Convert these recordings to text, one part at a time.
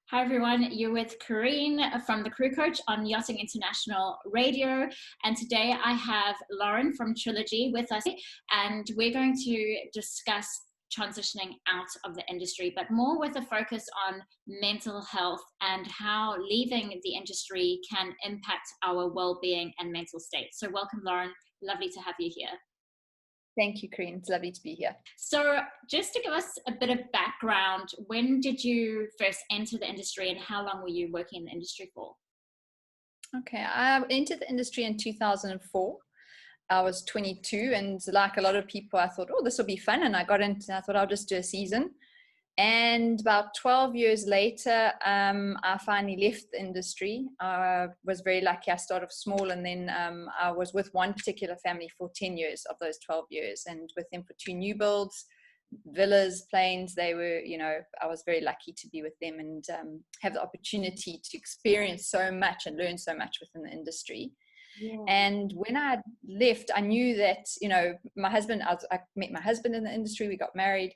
Hi everyone, you're with Karine from the Crew Coach on Yachting International Radio, and today I have Lauren from Trilogy with us, and we're going to discuss transitioning out of the industry, but more with a focus on mental health and how leaving the industry can impact our well-being and mental state. So welcome, Lauren. Lovely to have you here. Thank you, Karine. It's lovely to be here. So just to give us a bit of background, when did you first enter the industry and how long were you working in the industry for? Okay, I entered the industry in 2004. I was 22, and like a lot of people, I thought, oh, this will be fun. And I got into, I thought I'll just do a season. And about 12 years later, I finally left the industry. I was very lucky. I started small, and then I was with one particular family for 10 years of those 12 years, and with them for 2 new builds, villas, planes. They were, I was very lucky to be with them and have the opportunity to experience so much and learn so much within the industry. Yeah. And when I left, I knew that, my husband, I met my husband in the industry, we got married.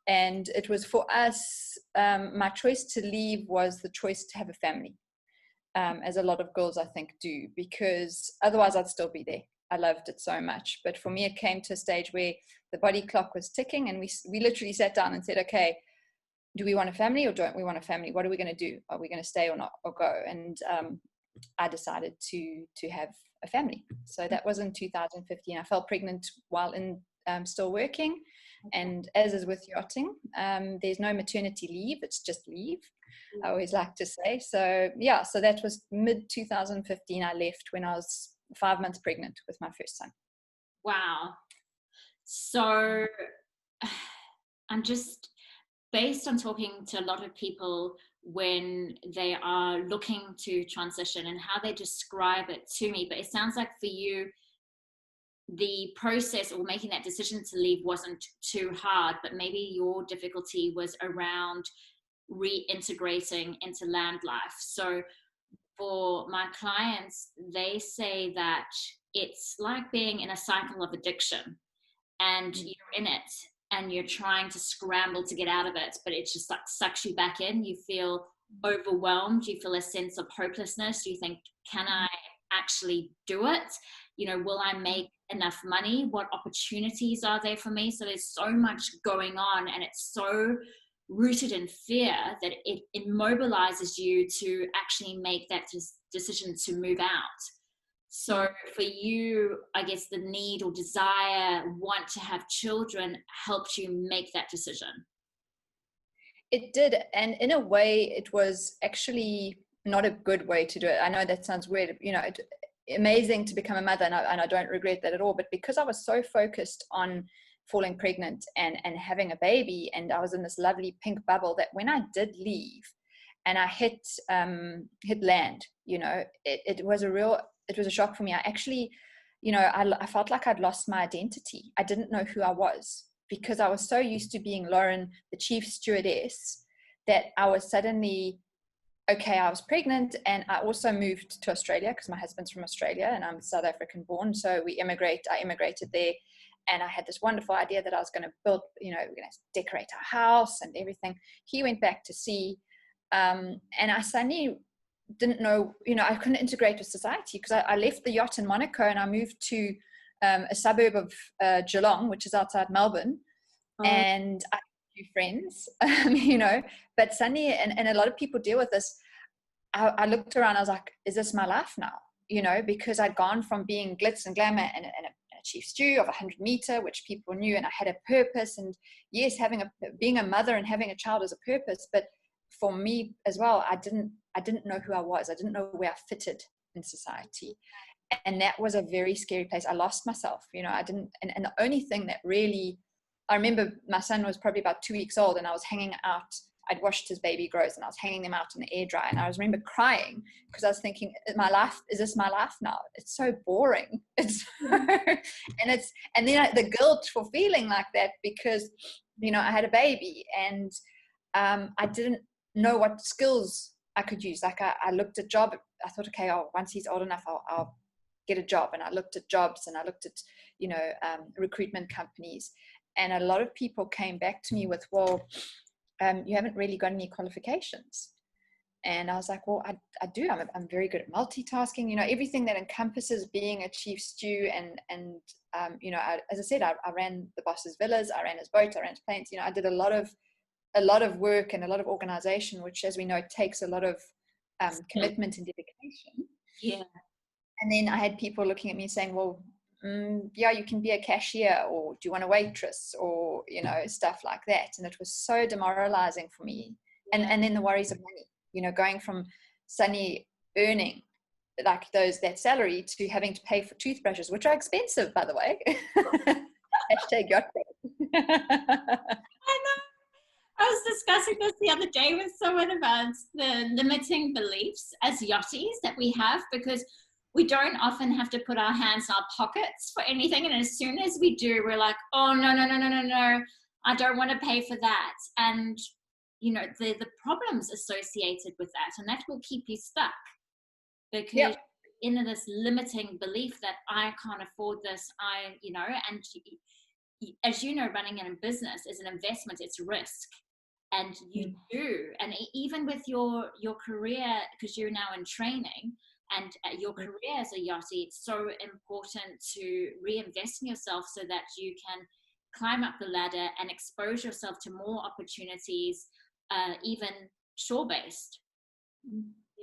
And it was for us, my choice to leave was the choice to have a family, as a lot of girls, I think, do, because otherwise I'd still be there. I loved it so much. But for me, it came to a stage where the body clock was ticking, and we literally sat down and said, okay, do we want a family or don't we want a family? What are we going to do? Are we going to stay or not, or go? And I decided to have a family. So that was in 2015. I fell pregnant while in still working. And as is with yachting, there's no maternity leave, it's just leave, I always like to say. So yeah, so that was mid 2015. I left when I was 5 months pregnant with my first son. Wow. So I'm just, based on talking to a lot of people when they are looking to transition and how they describe it to me, but it sounds like for you, the process or making that decision to leave wasn't too hard, but maybe your difficulty was around reintegrating into land life. So for my clients, they say that it's like being in a cycle of addiction and you're in it and you're trying to scramble to get out of it, but it just like sucks you back in. You feel overwhelmed. You feel a sense of hopelessness. You think, can I actually do it? Will I make enough money? What opportunities are there for me? So there's so much going on, and it's so rooted in fear that it immobilizes you to actually make that decision to move out. So for you, I guess the need or desire, want to have children helped you make that decision. It did. And in a way, it was actually not a good way to do it. I know that sounds weird, amazing to become a mother, and I don't regret that at all. But because I was so focused on falling pregnant and having a baby, and I was in this lovely pink bubble, that when I did leave and I hit land, it was a shock for me. I actually, I felt like I'd lost my identity. I didn't know who I was, because I was so used to being Lauren, the chief stewardess, that I was suddenly, okay, I was pregnant, and I also moved to Australia because my husband's from Australia and I'm South African born. So I immigrated there, and I had this wonderful idea that I was going to build, we're going to decorate our house and everything. He went back to sea, and I suddenly didn't know, I couldn't integrate with society, because I left the yacht in Monaco and I moved to a suburb of Geelong, which is outside Melbourne. And I few friends, but suddenly, and a lot of people deal with this. I looked around, I was like, is this my life now? Because I'd gone from being glitz and glamour and a chief stew of 100 meter, which people knew, and I had a purpose. And yes, being a mother and having a child is a purpose, but for me as well, I didn't know who I was. I didn't know where I fitted in society. And that was a very scary place. I lost myself, I didn't, and the only thing that really, I remember my son was probably about 2 weeks old, and I was hanging out. I'd washed his baby grows, and I was hanging them out in the air dry. And I remember crying because I was thinking, is this my life now? It's so boring. And then the guilt for feeling like that, because, I had a baby, and I didn't know what skills I could use. Like I looked at job. I thought, okay, once he's old enough, I'll get a job. And I looked at jobs, and I looked at, recruitment companies. And a lot of people came back to me with, well, you haven't really got any qualifications. And I was like, well, I do. I'm very good at multitasking, you know, everything that encompasses being a chief stew. And you know, as I said, I ran the boss's villas, I ran his boat, I ran his planes. You know, I did a lot of work and a lot of organization, which, as we know, takes a lot of commitment and dedication. Yeah. And then I had people looking at me saying, well, yeah, you can be a cashier, or do you want a waitress, or, you know, stuff like that. And it was so demoralizing for me. Yeah. And then the worries of money, you know, going from suddenly earning like that salary to having to pay for toothbrushes, which are expensive, by the way. Hashtag yacht. I know. I was discussing this the other day with someone about the limiting beliefs as yachties that we have, because we don't often have to put our hands in our pockets for anything. And as soon as we do, we're like, oh, no, I don't want to pay for that. And, you know, the problems associated with that, and that will keep you stuck, because Yeah. in this limiting belief that I can't afford this, you know, and as you know, running a business is an investment, it's risk. And you do, and even with your career, because you're now in training, and your career as a yachty, it's so important to reinvest in yourself so that you can climb up the ladder and expose yourself to more opportunities, even shore-based.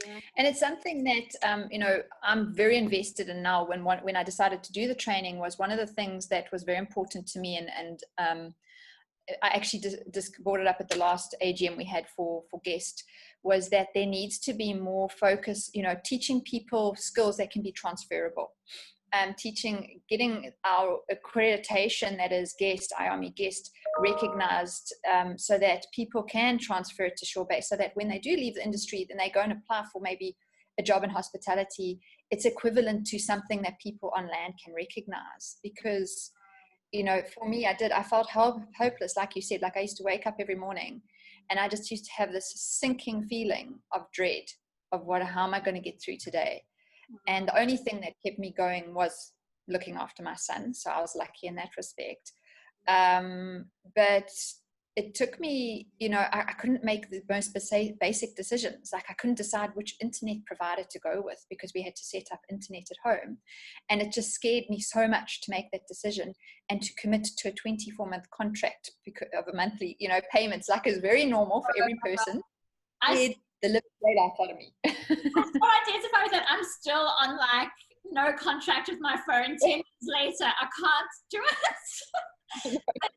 Yeah. And it's something that, you know, I'm very invested in now. When I decided to do the training, was one of the things that was very important to me. And I actually just brought it up at the last AGM we had for guest, was that there needs to be more focus, you know, teaching people skills that can be transferable. Getting our accreditation, that is guest, IARMI guest, recognized, so that people can transfer it to shore base, so that when they do leave the industry, then they go and apply for maybe a job in hospitality, it's equivalent to something that people on land can recognize. Because, you know, for me, I felt hopeless, like you said. Like, I used to wake up every morning and I just used to have this sinking feeling of dread of how am I going to get through today? And the only thing that kept me going was looking after my son. So I was lucky in that respect. But it took me, you know, I couldn't make the most basic decisions. Like, I couldn't decide which internet provider to go with, because we had to set up internet at home. And it just scared me so much to make that decision and to commit to a 24-month contract because of a monthly, you know, payments, like is very normal for every person. I The living daylight out of me. I identify with that. I'm still on like no contract with my phone. 10 years later, I can't do it. But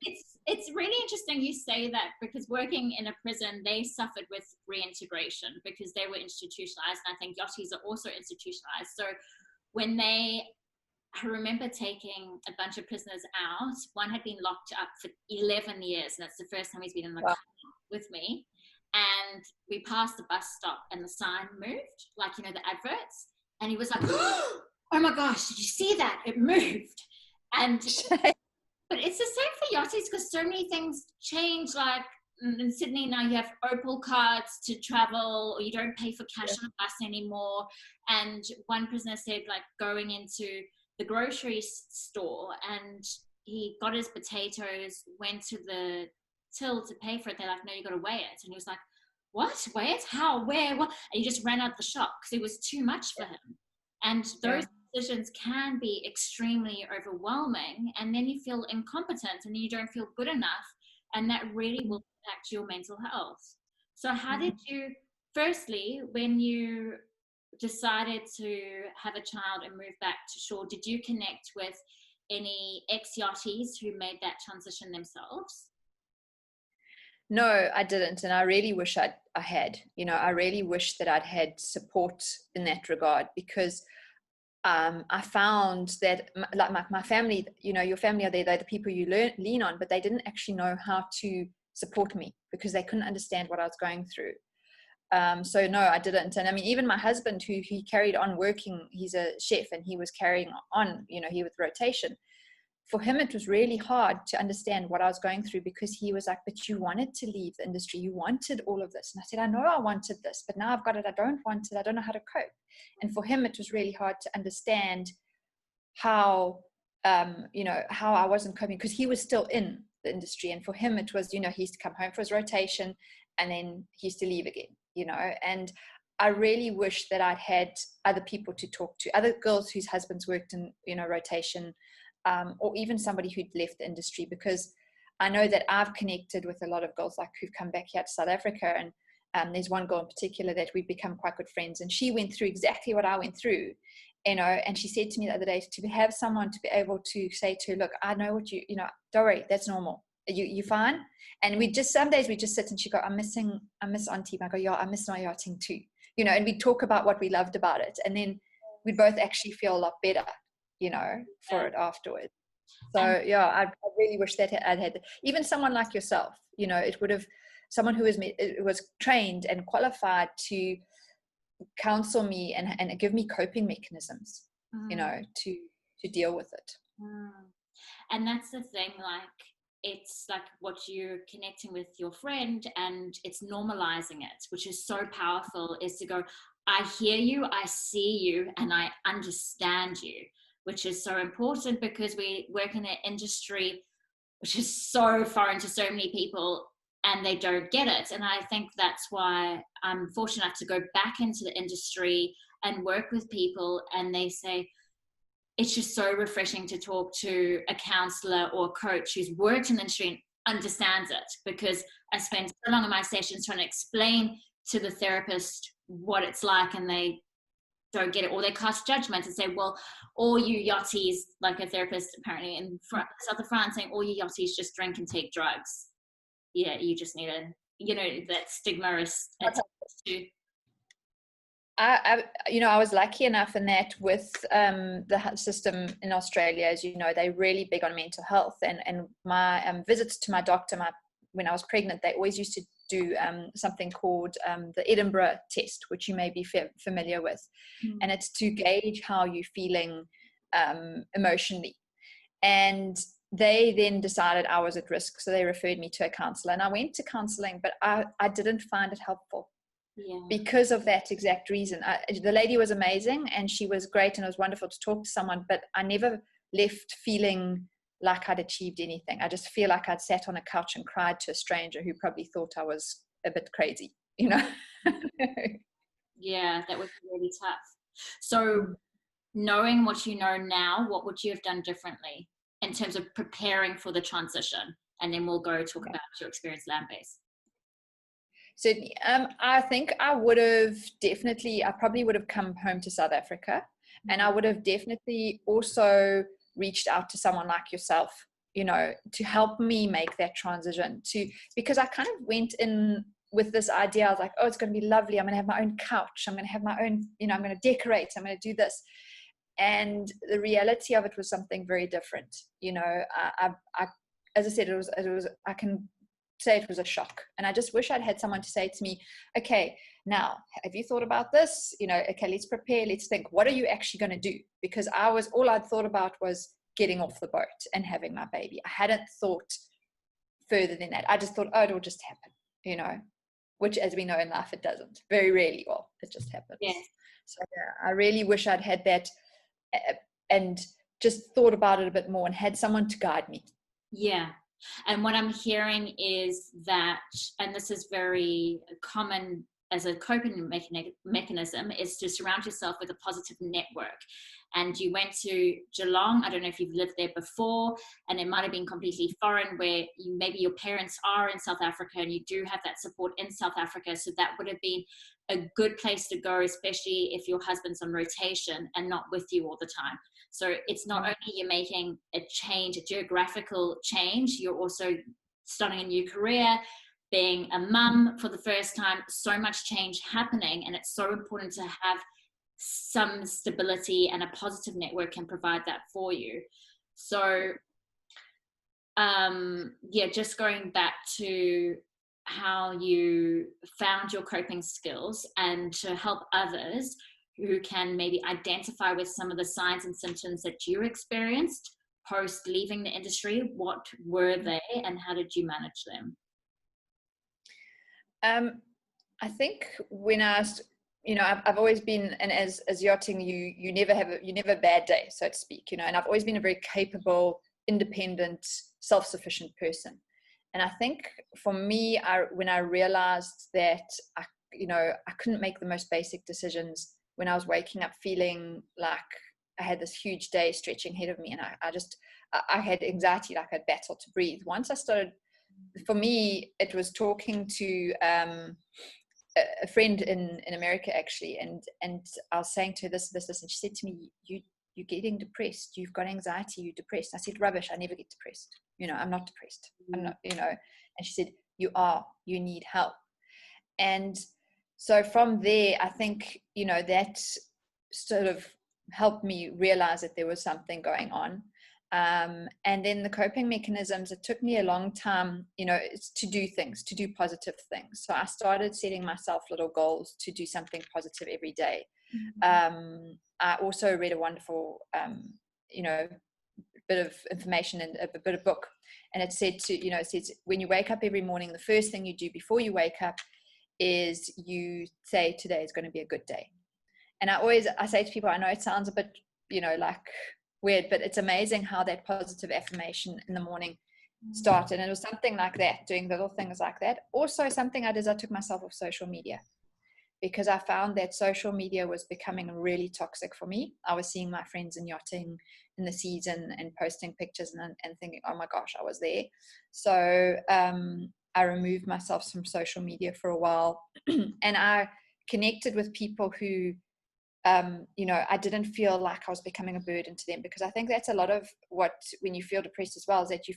it's really interesting you say that, because working in a prison, they suffered with reintegration because they were institutionalized, and I think yachties are also institutionalized. So when I remember taking a bunch of prisoners out. One had been locked up for 11 years, and that's the first time he's been in the car with me. And we passed the bus stop and the sign moved, like, you know, the adverts. And he was like, oh my gosh, did you see that? It moved. And, but it's the same for yachties, because so many things change. Like in Sydney now, you have Opal cards to travel, or you don't pay for cash on a bus anymore. And one prisoner said, like, going into the grocery store, and he got his potatoes, went to the till to pay for it. They're like, no, you got to weigh it. And he was like, what? Weigh it? How? Where? What? And he just ran out the shop because it was too much for him. And those decisions can be extremely overwhelming, and then you feel incompetent and you don't feel good enough, and that really will impact your mental health. So how did you, firstly, when you decided to have a child and move back to shore, did you connect with any ex-yachties who made that transition themselves? No, I didn't. And I really wish I had. You know, I really wish that I'd had support in that regard, because I found that, like my family, you know, your family are there, they're the people you lean on, but they didn't actually know how to support me because they couldn't understand what I was going through. So no, I didn't. And I mean, even my husband, who he carried on working, he's a chef, and he was carrying on, you know, he with rotation. For him, it was really hard to understand what I was going through, because he was like, but you wanted to leave the industry. You wanted all of this. And I said, I know I wanted this, but now I've got it. I don't want it. I don't know how to cope. And for him, it was really hard to understand how, you know, how I wasn't coping, because he was still in the industry. And for him, it was, you know, he used to come home for his rotation and then he used to leave again. and I really wish that I'd had other people to talk to, other girls whose husbands worked in, rotation, or even somebody who'd left the industry, because I know that I've connected with a lot of girls like who've come back here to South Africa, and there's one girl in particular that we've become quite good friends, and she went through exactly what I went through, and she said to me the other day, to have someone to be able to say to her, look, I know what don't worry, that's normal. You fine? And some days we just sit and she go, I miss Auntie. I go, yeah, I miss my yachting too. And we talk about what we loved about it. And then we both actually feel a lot better, for it afterwards. So yeah, I really wish that I'd had even someone like yourself, it would have someone who was trained and qualified to counsel me and give me coping mechanisms, to deal with it. And that's the thing, like, it's like what you're connecting with your friend, and it's normalizing it, which is so powerful, is to go, I hear you, I see you, and I understand you, which is so important, because we work in an industry which is so foreign to so many people, and they don't get it. And I think that's why I'm fortunate enough to go back into the industry and work with people, and they say, it's just so refreshing to talk to a counselor or a coach who's worked in the industry and understands it, because I spend so long in my sessions trying to explain to the therapist what it's like, and they don't get it, or they cast judgment and say, well, all you yachties, like a therapist apparently in south of France saying, all you yachties just drink and take drugs. Yeah, you just need that stigma is attached to. I was lucky enough in that with the system in Australia, as you know, they're really big on mental health, and my visits to my doctor, when I was pregnant, they always used to do something called the Edinburgh test, which you may be familiar with, and it's to gauge how you're feeling emotionally. And they then decided I was at risk, so they referred me to a counselor, and I went to counselling, but I didn't find it helpful. Yeah. Because of that exact reason. The lady was amazing and she was great, and it was wonderful to talk to someone, but I never left feeling like I'd achieved anything. I just feel like I'd sat on a couch and cried to a stranger who probably thought I was a bit crazy, Yeah, that would be really tough. So knowing what you know now, what would you have done differently in terms of preparing for the transition? And then we'll go talk about your experience land-based. So I think I probably would have come home to South Africa, and I would have definitely also reached out to someone like yourself, to help me make that transition, because I kind of went in with this idea. I was like, oh, it's going to be lovely. I'm going to have my own couch. I'm going to have my own, I'm going to decorate. I'm going to do this. And the reality of it was something very different. I as I said, it was, I can say it was a shock, and I just wish I'd had someone to say to me, okay, now have you thought about this? Okay, let's prepare, let's think, what are you actually going to do? Because all I'd thought about was getting off the boat and having my baby. I hadn't thought further than that. I just thought, oh, it'll just happen, which, as we know in life, it doesn't. Very rarely. Well, it just happens. Yes. So yeah, I really wish I'd had that and just thought about it a bit more and had someone to guide me. Yeah. And what I'm hearing is that, and this is very common as a coping mechanism, is to surround yourself with a positive network. And you went to Geelong. I don't know if you've lived there before, and it might have been completely foreign, where maybe your parents are in South Africa and you do have that support in South Africa. So that would have been a good place to go, especially if your husband's on rotation and not with you all the time. So it's not only you're making a change, a geographical change, you're also starting a new career, being a mum for the first time, so much change happening. And it's so important to have some stability, and a positive network can provide that for you. So, just going back to how you found your coping skills, and to help others who can maybe identify with some of the signs and symptoms that you experienced post leaving the industry. What were they, and how did you manage them? I think when I've always been, and as yachting, you never have a bad day, so to speak, and I've always been a very capable, independent, self-sufficient person. And I think for me, when I realized that I couldn't make the most basic decisions when I was waking up feeling like I had this huge day stretching ahead of me. And I had anxiety, like I'd battle to breathe. Once I started, for me, it was talking to a friend in America, actually. And I was saying to her this, and she said to me, you're getting depressed. You've got anxiety. You're depressed. I said, rubbish. I never get depressed. I'm not depressed. I'm not, And she said, you need help. And so from there, I think, that sort of helped me realize that there was something going on. And then the coping mechanisms, it took me a long time, to do positive things. So I started setting myself little goals to do something positive every day. I also read a wonderful, bit of information and a bit of book. And it said it says when you wake up every morning, the first thing you do before you wake up is you say, today is going to be a good day. And I say to people, I know it sounds a bit, like weird, but it's amazing how that positive affirmation in the morning started. And it was something like that, doing little things like that. Also, something I did is I took myself off social media, because I found that social media was becoming really toxic for me. I was seeing my friends in yachting in the season and posting pictures and thinking, oh my gosh, I was there. So I removed myself from social media for a while, and I connected with people who, I didn't feel like I was becoming a burden to them, because I think that's a lot of when you feel depressed as well, is that you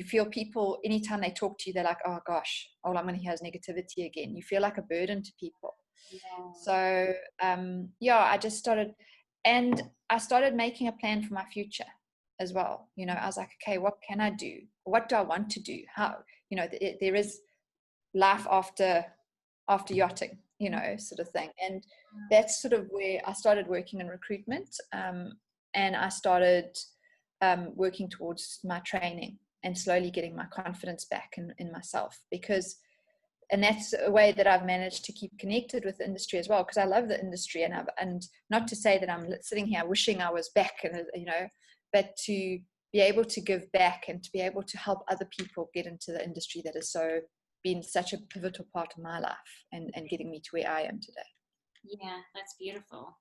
feel people, anytime they talk to you, they're like, oh gosh, all I'm going to hear is negativity again. You feel like a burden to people. Yeah. So, I just started, and I started making a plan for my future as well. I was like, okay, what can I do? What do I want to do? How, there is life after yachting, sort of thing. And that's sort of where I started working in recruitment. And I started working towards my training and slowly getting my confidence back in myself, and that's a way that I've managed to keep connected with the industry as well, because I love the industry, and not to say that I'm sitting here wishing I was back, and but to be able to give back and to be able to help other people get into the industry that has been such a pivotal part of my life and getting me to where I am today. Yeah, that's beautiful.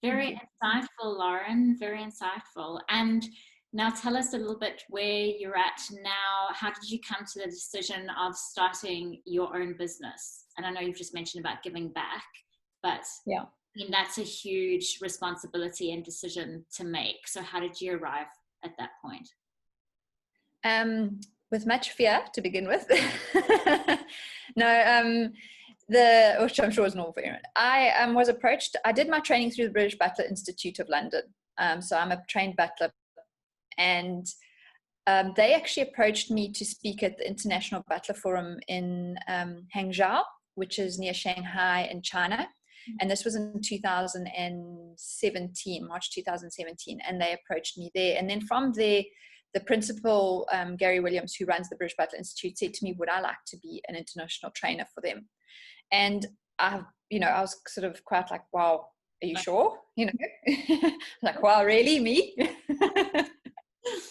Very insightful, Lauren, very insightful. And now tell us a little bit where you're at now. How did you come to the decision of starting your own business? And I know you've just mentioned about giving back, but yeah, that's a huge responsibility and decision to make. So how did you arrive at that point? With much fear to begin with. No, which I'm sure is normal for everyone. I was approached. I did my training through the British Butler Institute of London. So I'm a trained butler, and they actually approached me to speak at the International Butler Forum in Hangzhou, which is near Shanghai in China. And this was in 2017, March 2017. And they approached me there. And then from there, the principal, Gary Williams, who runs the British Butler Institute, said to me, would I like to be an international trainer for them? And I was sort of quite like, wow, are you sure? Like, wow, really, me?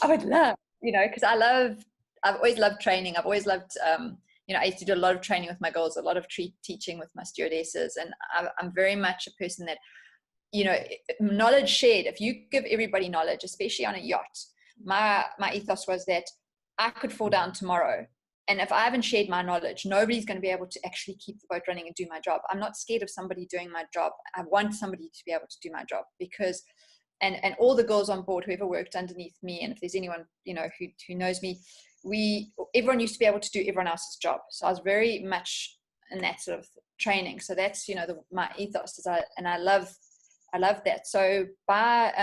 I would love, because I've always loved training. I've always loved, I used to do a lot of training with my girls, a lot of teaching with my stewardesses. And I'm very much a person that, knowledge shared. If you give everybody knowledge, especially on a yacht, my ethos was that I could fall down tomorrow, and if I haven't shared my knowledge, nobody's going to be able to actually keep the boat running and do my job. I'm not scared of somebody doing my job. I want somebody to be able to do my job, because and all the girls on board, whoever worked underneath me, and if there's anyone who knows me, everyone used to be able to do everyone else's job. So I was very much in that sort of training. So that's my ethos is I love that. So by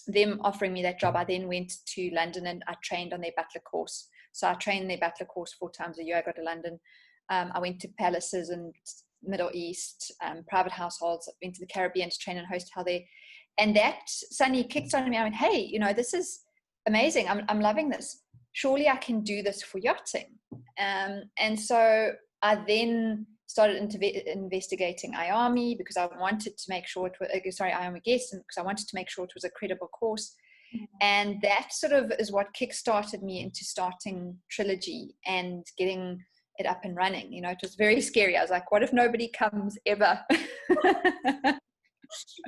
them offering me that job, I then went to London and I trained on their butler course. So I trained their butler course 4 times a year. I got to London. I went to palaces in Middle East, private households. I went to the Caribbean to train and hotel there. And that suddenly kicked on me. I went, hey, this is amazing. I'm loving this. Surely I can do this for yachting. And so I then started investigating IAMI, because I wanted to make sure IAMI Guest, because I wanted to make sure it was a credible course. And that sort of is what kickstarted me into starting Trilogy and getting it up and running. You know, it was very scary. I was like, what if nobody comes ever?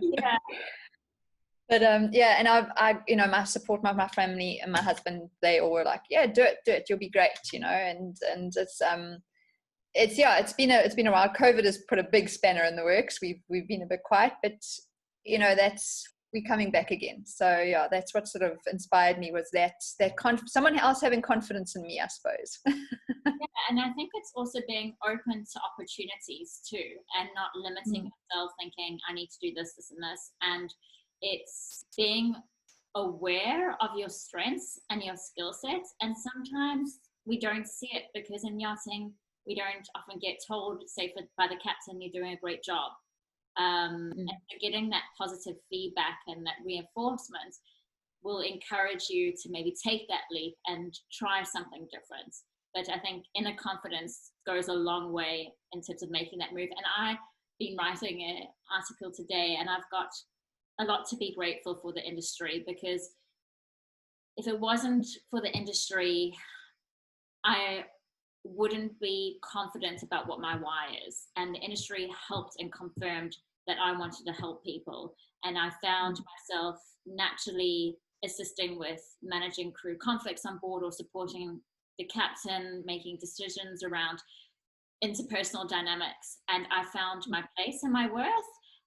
Yeah. But yeah, and my support, my family and my husband, they all were like, yeah, do it, you'll be great, you know. And it's been a while. COVID has put a big spanner in the works. We've been a bit quiet, but you know, we're coming back again. So yeah, that's what sort of inspired me, was that someone else having confidence in me, I suppose. Yeah, and I think it's also being open to opportunities too, and not limiting yourself, thinking I need to do this, this, and this. And it's being aware of your strengths and your skill sets. And sometimes we don't see it, because in yachting we don't often get told, say by the captain, you're doing a great job. And so getting that positive feedback and that reinforcement will encourage you to maybe take that leap and try something different. But I think inner confidence goes a long way in terms of making that move. And I've been writing an article today, and I've got a lot to be grateful for the industry, because if it wasn't for the industry, I wouldn't be confident about what my why is. And the industry helped and confirmed that I wanted to help people. And I found myself naturally assisting with managing crew conflicts on board, or supporting the captain, making decisions around interpersonal dynamics. And I found my place and my worth,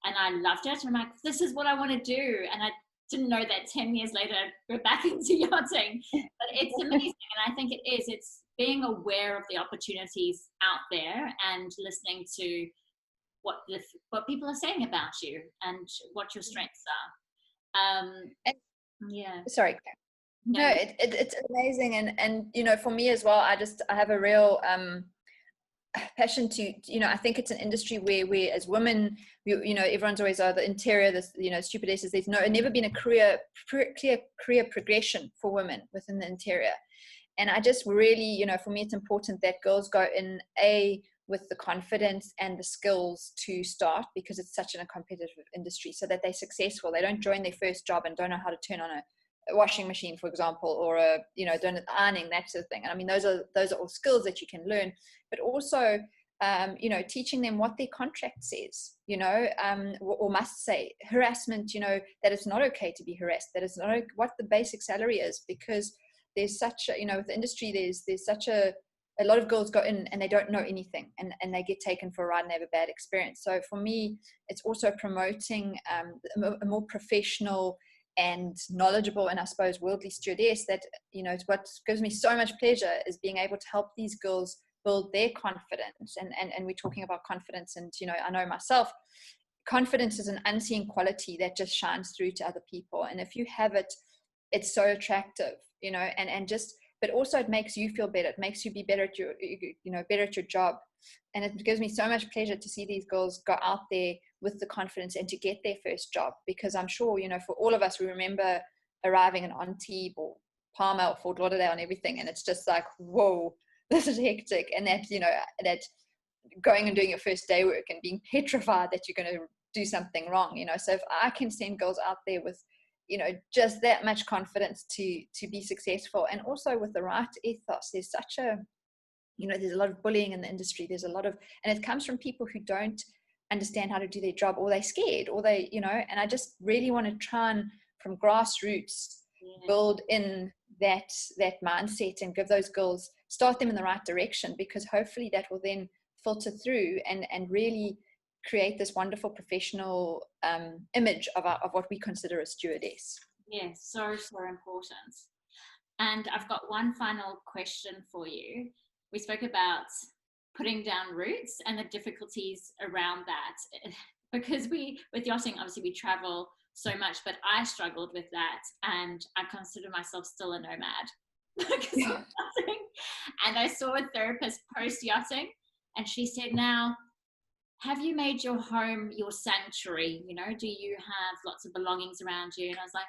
and I loved it. And I'm like, this is what I want to do. And I didn't know that 10 years later we're back into yachting. But it's amazing. And I think it is. It's being aware of the opportunities out there and listening to what people are saying about you and what your strengths are. Yeah. Sorry. No, it's amazing. And you know, for me as well, I have a real passion to, you know, I think it's an industry where we as women, you know, everyone's always the interior, this, you know, stewardesses, there's never been a clear career progression for women within the interior. And I just really, you know, for me it's important that girls go in with the confidence and the skills to start, because it's such a competitive industry, so that they're successful. They don't join their first job and don't know how to turn on a washing machine, for example, or doing ironing, that sort of thing. And I mean, those are all skills that you can learn, but also you know, teaching them what their contract says, you know, or must say. Harassment, you know, that it's not okay to be harassed, that it's not what the basic salary is, because there's such a, you know, with the industry, there's such a lot of girls go in and they don't know anything, and they get taken for a ride and they have a bad experience. So for me, it's also promoting a more professional and knowledgeable, and I suppose worldly stewardess. That, you know, it's what gives me so much pleasure, is being able to help these girls build their confidence. And we're talking about confidence, and you know, I know myself, confidence is an unseen quality that just shines through to other people, and if you have it, it's so attractive, you know. And just, but also it makes you feel better, it makes you be better at your, you know, better at your job. And it gives me so much pleasure to see these girls go out there with the confidence and to get their first job, because I'm sure, you know, for all of us, we remember arriving in Antibes or Palma or Fort Lauderdale and everything, and it's just like, whoa, this is hectic. And that, you know, that going and doing your first day work and being petrified that you're going to do something wrong, you know. So if I can send girls out there with, you know, just that much confidence to be successful, and also with the right ethos. There's such a, you know, there's a lot of bullying in the industry, there's a lot of, and it comes from people who don't understand how to do their job, or they're scared, or they, you know. And I just really want to try and, from grassroots, build in that mindset and give those girls, start them in the right direction, because hopefully that will then filter through and really create this wonderful professional image of what we consider a stewardess. Yes, so important. And I've got one final question for you. We spoke about putting down roots and the difficulties around that, because with yachting, obviously we travel so much, but I struggled with that, and I consider myself still a nomad because of yachting. And I saw a therapist post yachting, and she said, now, have you made your home your sanctuary? You know, do you have lots of belongings around you? And I was like,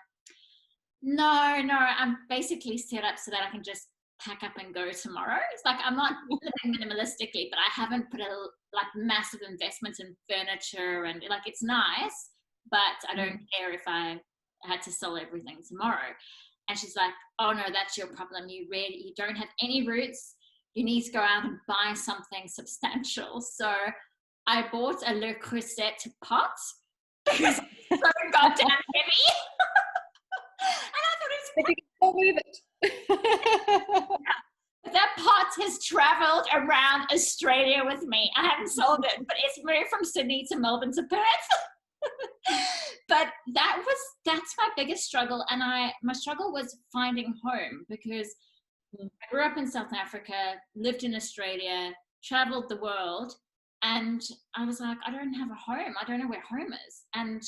no, I'm basically set up so that I can just pack up and go tomorrow. It's like, I'm not living minimalistically, but I haven't put a like massive investment in furniture, and like, it's nice, but I don't care if I had to sell everything tomorrow. And she's like, oh no, that's your problem. You don't have any roots. you need to go out and buy something substantial. So I bought a Le Creuset pot because it's so goddamn heavy. And I thought it's But you can still move it. that pot has traveled around Australia with me. I haven't sold it, but it's moved from Sydney to Melbourne to Perth. But that's my biggest struggle. And my struggle was finding home, because I grew up in South Africa, lived in Australia, traveled the world, and I was like, I don't have a home. I don't know where home is. And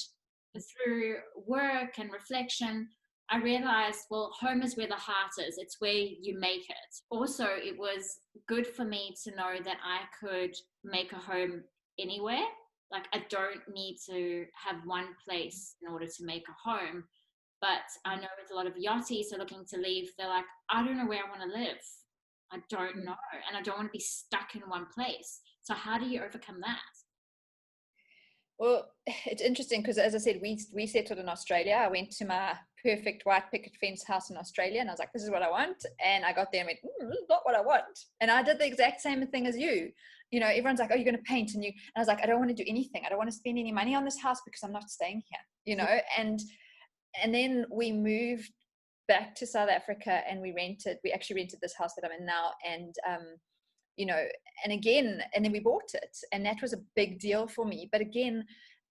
through work and reflection, I realized, well, home is where the heart is. It's where you make it. Also, it was good for me to know that I could make a home anywhere. Like, I don't need to have one place in order to make a home. But I know with a lot of yachties are looking to leave, they're like, I don't know where I want to live. I don't know. And I don't want to be stuck in one place. So how do you overcome that? Well, it's interesting because, as I said, we settled in Australia. I went to my perfect white picket fence house in Australia, and I was like, this is what I want. And I got there and went, this is not what I want. And I did the exact same thing as you. You know, everyone's like, oh, you're going to paint. And I was like, I don't want to do anything. I don't want to spend any money on this house because I'm not staying here, you know. And then we moved back to South Africa, and we actually rented this house that I'm in now. And, you know, and then we bought it, and that was a big deal for me. But again,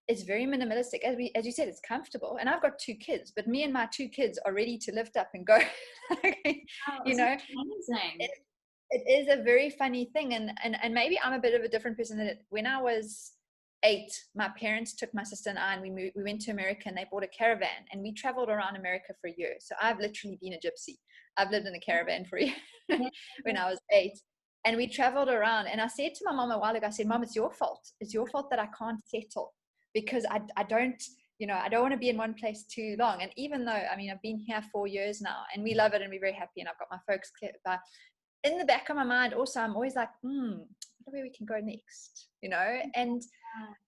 it's very minimalistic. As you said, it's comfortable. And I've got 2 kids, but me and my 2 kids are ready to lift up and go. You know, amazing. It is a very funny thing. And maybe I'm a bit of a different person than it. When I was 8, my parents took my sister and I, and we went to America, and they bought a caravan, and we traveled around America for a year. So I've literally been a gypsy. I've lived in a caravan for a year when I was 8. And we traveled around, and I said to my mom a while ago, I said, Mom, it's your fault. It's your fault that I can't settle, because I don't, you know, I don't want to be in one place too long. And even though, I mean, I've been here 4 years now, and we love it, and we're very happy, and I've got my folks clear, but in the back of my mind also, I'm always like, where we can go next, you know. And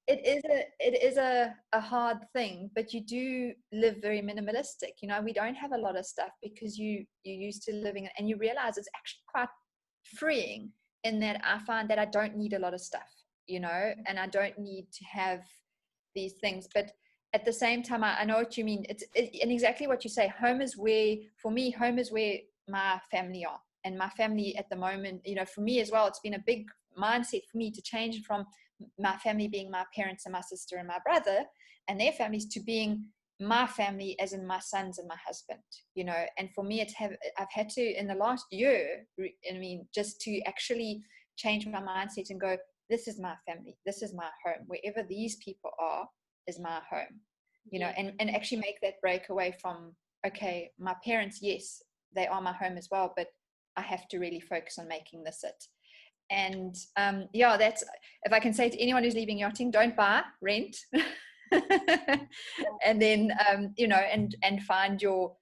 it is a hard thing, but you do live very minimalistic. You know, we don't have a lot of stuff because you're used to living, and you realize it's actually quite freeing in that I find that I don't need a lot of stuff, you know, and I don't need to have these things. But at the same time, I know what you mean. And exactly what you say, home is where my family are. And my family at the moment, you know, for me as well, it's been a big mindset for me to change from my family being my parents and my sister and my brother and their families to being my family, as in my sons and my husband, you know. And for me, I've had to, in the last year, I mean, just to actually change my mindset and go, this is my family, this is my home, wherever these people are is my home, you know. And actually make that break away from, okay, my parents, yes, they are my home as well, but I have to really focus on making this it. And yeah, that's, if I can say to anyone who's leaving yachting, don't buy, rent. And then you know, and find your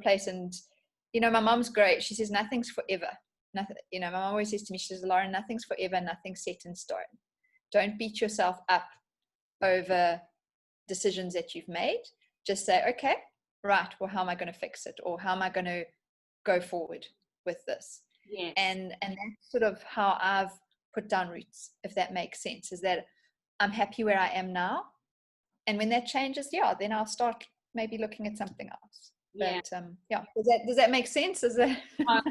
place. And you know, my mom's great. She says nothing's forever. Nothing, you know, my mom always says to me, she says, Lauren, nothing's forever, nothing's set in stone. Don't beat yourself up over decisions that you've made. Just say, okay, right, well, how am I going to fix it, or how am I going to go forward with this? Yes. And that's sort of how I've put down roots, if that makes sense, is that I'm happy where I am now, and when that changes, yeah, then I'll start maybe looking at something else. Yeah. But yeah, does that make sense? Is that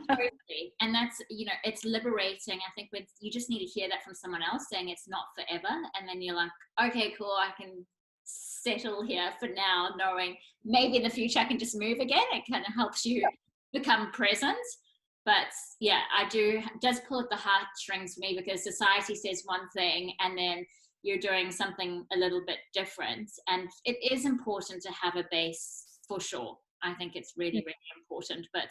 totally. And that's, you know, it's liberating. I think you just need to hear that from someone else saying it's not forever, and then you're like, okay, cool, I can settle here for now, knowing maybe in the future I can just move again. It kind of helps you become present. But yeah, does pull at the heartstrings for me, because society says one thing and then you're doing something a little bit different. And it is important to have a base, for sure. I think it's really, really important. But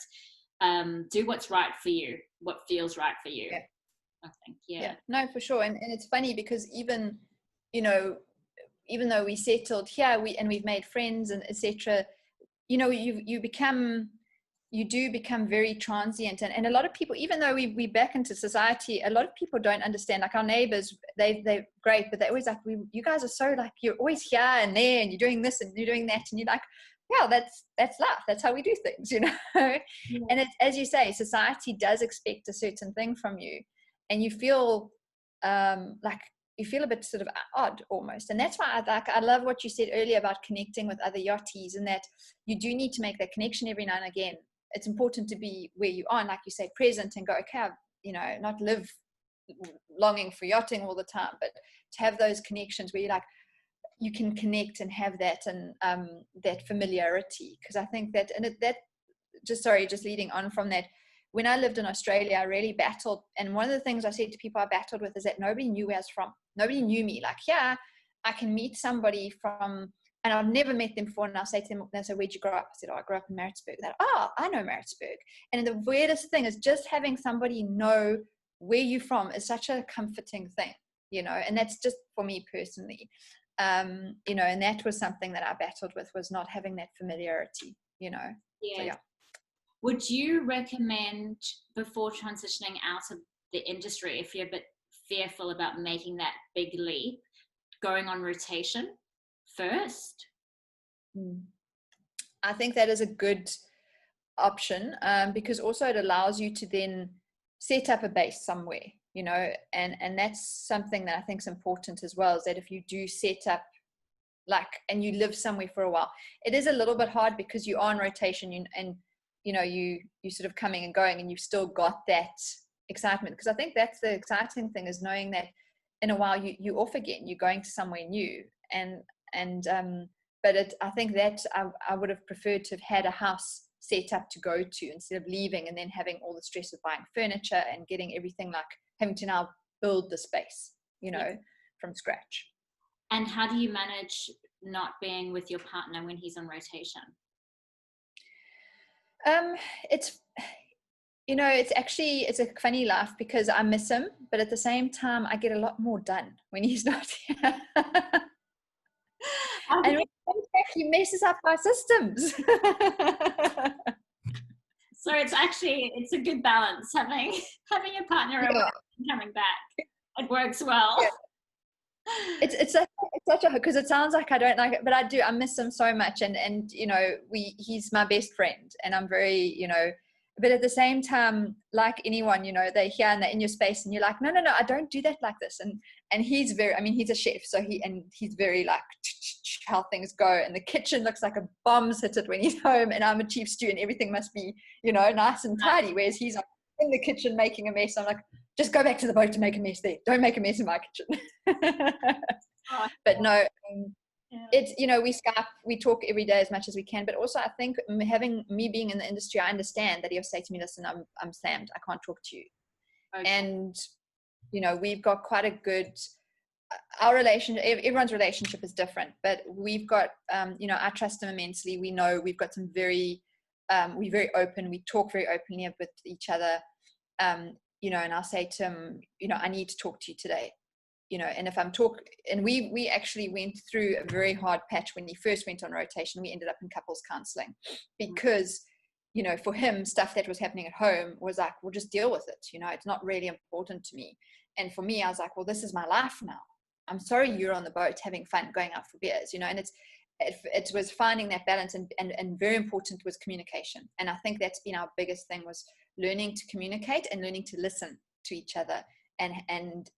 do what's right for you, what feels right for you. Yeah. I think, yeah. No, for sure. And it's funny because even, you know, even though we settled here, we've made friends and etc., you know, you do become very transient, and a lot of people, even though we back into society, a lot of people don't understand. Like our neighbors, they're great, but they're always like, you guys are so, like, you're always here and there, and you're doing this and you're doing that, and you're like, yeah, that's life. That's how we do things, you know. Yeah. And it's, as you say, society does expect a certain thing from you, and you feel like you feel a bit sort of odd almost. And that's why I love what you said earlier about connecting with other yachties, and that you do need to make that connection every now and again. It's important to be where you are, and like you say, present, and go, okay, you know, not live longing for yachting all the time, but to have those connections where you're like, you can connect and have that, and that familiarity. Because I think that, and that just leading on from that, when I lived in Australia, I really battled, and one of the things I said to people I battled with is that nobody knew where I was from. Nobody knew me. Like, yeah, I can meet somebody from, and I've never met them before, and I'll say to them, they'll say, where'd you grow up? I said, oh, I grew up in Maritzburg. They're, oh, I know Maritzburg. And the weirdest thing is just having somebody know where you're from is such a comforting thing, you know. And that's just for me personally. You know, and that was something that I battled with, was not having that familiarity, you know. So Yes. yeah. Would you recommend, before transitioning out of the industry, if you're a bit fearful about making that big leap, going on rotation first? I think that is a good option, because also it allows you to then set up a base somewhere, you know, and that's something that I think is important as well, is that if you do set up, like, and you live somewhere for a while, it is a little bit hard because you are on rotation, and you know, you sort of coming and going, and you've still got that excitement. Because I think that's the exciting thing, is knowing that in a while you off again, you're going to somewhere new. And but I think that I would have preferred to have had a house set up to go to, instead of leaving and then having all the stress of buying furniture and getting everything, like having to now build the space, you know, Yeah. from scratch. And how do you manage not being with your partner when he's on rotation? It's, you know, it's a funny laugh, because I miss him, but at the same time I get a lot more done when he's not here. I And when think, he comes back, he messes up my systems. so it's a good balance, having a partner away Yeah, and coming back. It works well. yeah. It's such a, because it sounds like I don't like it, but I do. I miss him so much, and you know, he's my best friend, and I'm very, you know, but at the same time, like anyone, you know, they're here and they're in your space, and you're like, no, no, no, I don't do that like this. And he's very, I mean, he's a chef, so he's very like how things go, and the kitchen looks like a bomb's hit it when he's home, and I'm a chief stew, and everything must be, you know, nice and tidy, whereas he's like in the kitchen making a mess. I'm like, just go back to the boat to make a mess there. Don't make a mess in my kitchen. Oh, But no, yeah. it's, you know, we Skype, we talk every day as much as we can. But also, I think having me being in the industry, I understand that he'll say to me, listen, I'm slammed, I can't talk to you. Okay. And you know, we've got quite a good, our relationship, everyone's relationship is different, but we've got, you know, I trust him immensely. We know we've got some very, we're very open, we talk very openly with each other. You know, and I'll say to him, you know, I need to talk to you today, you know. And if I'm and we actually went through a very hard patch when he first went on rotation. We ended up in couples counseling, because you know, for him, stuff that was happening at home was like, we'll just deal with it, you know, it's not really important to me. And for me, I was like, well, this is my life now. I'm sorry you're on the boat having fun going out for beers, you know. And it was finding that balance, and very important was communication. And I think that's been our biggest thing, was learning to communicate and learning to listen to each other, and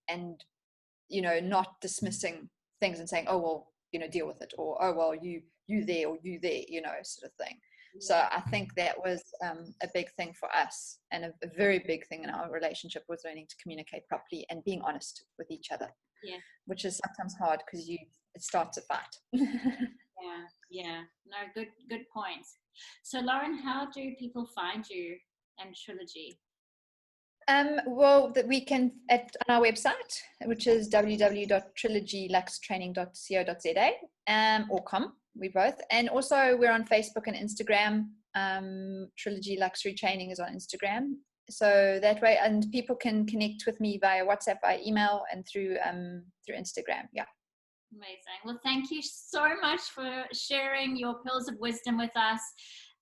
you know, not dismissing things and saying, oh well, you know, deal with it, or oh well, you there, or you there, you know, sort of thing. So I think that was a big thing for us, and a very big thing in our relationship, was learning to communicate properly and being honest with each other. Yeah. Which is sometimes hard, because it starts a fight. Yeah. Yeah. No, good points. So Lauren, how do people find you and Trilogy? Well, that we can on our website, which is www.trilogyluxtraining.co.za, or com. We both, and also we're on Facebook and Instagram. Trilogy Luxury Training is on Instagram, so that way, and people can connect with me via WhatsApp, via email, and through Instagram. Yeah. Amazing. Well, thank you so much for sharing your pearls of wisdom with us,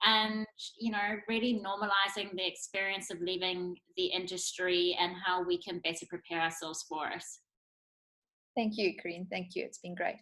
and, you know, really normalizing the experience of leaving the industry and how we can better prepare ourselves for it. Thank you, Corinne. Thank you. It's been great.